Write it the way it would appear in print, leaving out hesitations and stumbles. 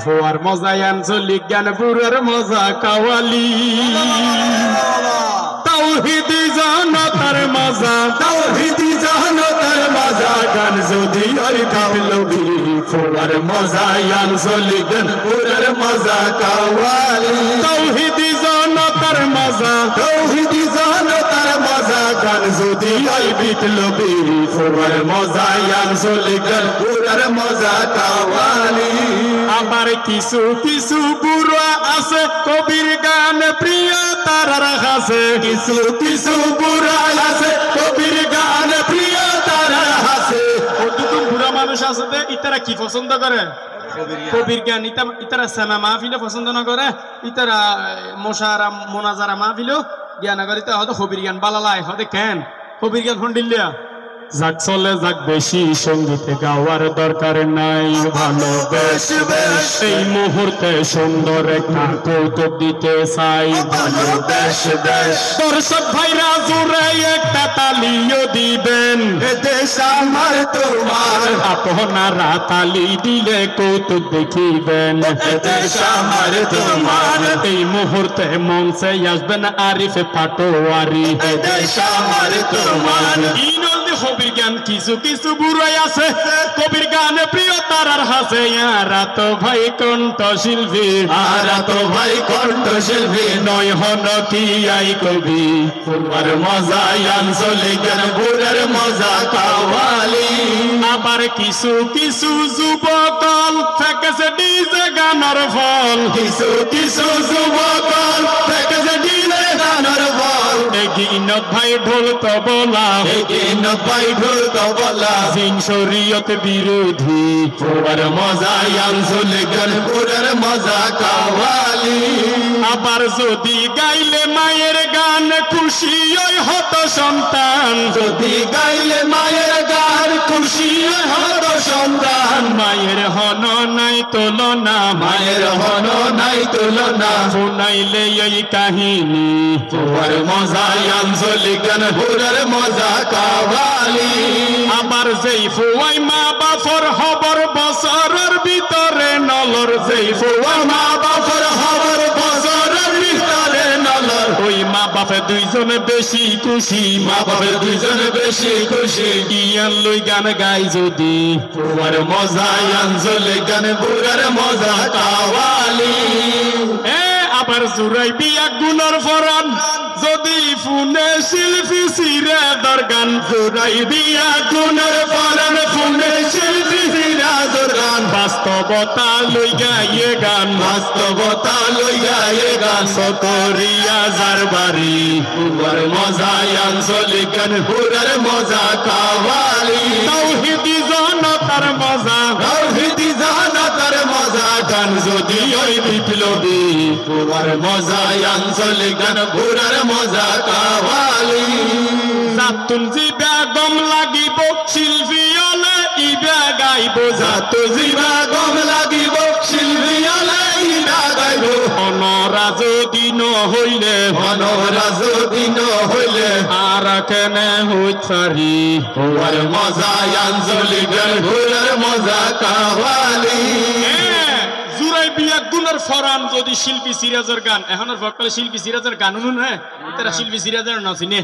ফোয়ার মজায় আঞ্চলিক জ্ঞান বুড়ার মজা কাওয়ালি তাওহীদি জনতার মজা তাওহীদি জনতার মজা গান যদি আর কাবলবি ফোয়ার মজায় আঞ্চলিক জ্ঞান বুড়ার মজা কাওয়ালি তাওহীদি জনতার মজা তাওহীদি জনতার মজা গান যদি আর বিপ্লবী ফোয়ার মজায় আঞ্চলিক জ্ঞান বুড়ার মজা কাওয়ালি আমার কিছু কিছু বুড়া আছে কবির গান প্রিয় তারার কাছে কিছু কিছু বুড়া আছে কবির গান প্রিয় তারার কাছে কতটুকু বুড়া মানুষ আছে যে ইতারা কি পছন্দ করে কবির গান ইতারা সামা মাহফিলে পছন্দ না করে ইতারা মোশারা মোনাজারা মাহফিলেও জ্ঞান করে তা হয়তো কবির গান বালালাই হয়তো কেন কবির গান হন্ডিল্লা যাক চলে যাক বেশি সঙ্গীতে গাওয়ার দরকার নাই ভালোবেসে এই মুহূর্তে সুন্দর একটা কৌতুক দিতে চাই ভালোবেসে দর্শক ভাইরা জুড়ে একটা তালিও দিবেন দেশ আমার তোমার আপনারা তালি দিলে কৌতুক দেখিবেন দেশ আমার তোমার এই মুহূর্তে মঞ্চে আসবেন আরিফ পাটোয়ারি দেশ আমার তোমার কবির গান কিছু কিছু বুড়াই আছে কবির গানে প্রিয় তারার হাসে ইয়ারা তো ভাই কণ্ঠ শিল্পী আরা তো ভাই কণ্ঠ শিল্পী নয় হন কি আই কবি ফুরবার মজা আঞ্চলিক গান বুড়ার মজা কাওয়ালি আবার কিছু কিছু যুবকল ফেকেছে ডিজে গানের ফল কিছু কিছু যুবকল ফেকেছে ডিজে গানের ফল এগিনত ভাই ঢোল তবলা এগিনত ভাই ঢোল তবলা জিন শরীয়ত বিরোধী ফুরবার মজা আঞ্চলিক গান বুড়ার মজা কাওয়ালি আবার যদি গাইলে মায়ের গান খুশি ওই হত সন্তান যদি গাইলে মায়ের গান খুশি ওই হত সন্তান মায়ের হন নাই তুলনা মায়ের হন নাই তুলনা শুনাইলে এই কাহিনী ফুরবার মজা আঞ্চলিক গান বুড়ার মজা কাওয়ালি আবার যেই ফুয়াই মা বাপর হবর বছরের ভিতরে নলর যেই ফুয়াই মা বাপর হবর বছরের ভিতরে নলর ওই মা বাপে দুইজনে বেশি খুশি মা বাপে দুইজনে বেশি খুশি ইয়ান লই গান গাই যদি ফুয়ার মজা আঞ্চলিক গান বুড়ার মজা কাওয়ালি আবার জুরাই বিয়া গুণর ফরান যদি ফুনে শিল্পী সিরাজর গান জুরাই বিয়া গুণর ফরান ফুনে শিল্পী সিরাজর গান বাস্তবতা লই গায়ে গান বাস্তবতা লই গায়ে গান সকরিয়া জারবারি ফুরবার মজা আঞ্চলিক গান বুড়ার মজা কাওয়ালি তাওহীদি জনতার মজা তাওহীদি জনতার মজা গান যদি ওই বিপ্লবী ফুরবার মজা আঞ্চলিক গান বুড়ার মজা কাওয়ালি জাতুল জিবা গম লাগিব শিল্পী হলে ইবা গাইব জাতু জিবা গম লাগিব শিল্পী হলে ইবা গাইব অনরা যদি নহইলে অনরা যদি নহইলে আর কেনে হইত পারি ফুরবার মজা আঞ্চলিক গান বুড়ার মজা কাওয়ালি জুরাই বিয়া গুণর ফরান যদি শিল্পী সিরাজের গান এখন আর ভক্তলে শিল্পী সিরাজের গান শুনুন হ্যাঁ তারা শিল্পী সিরাজের নাচিনে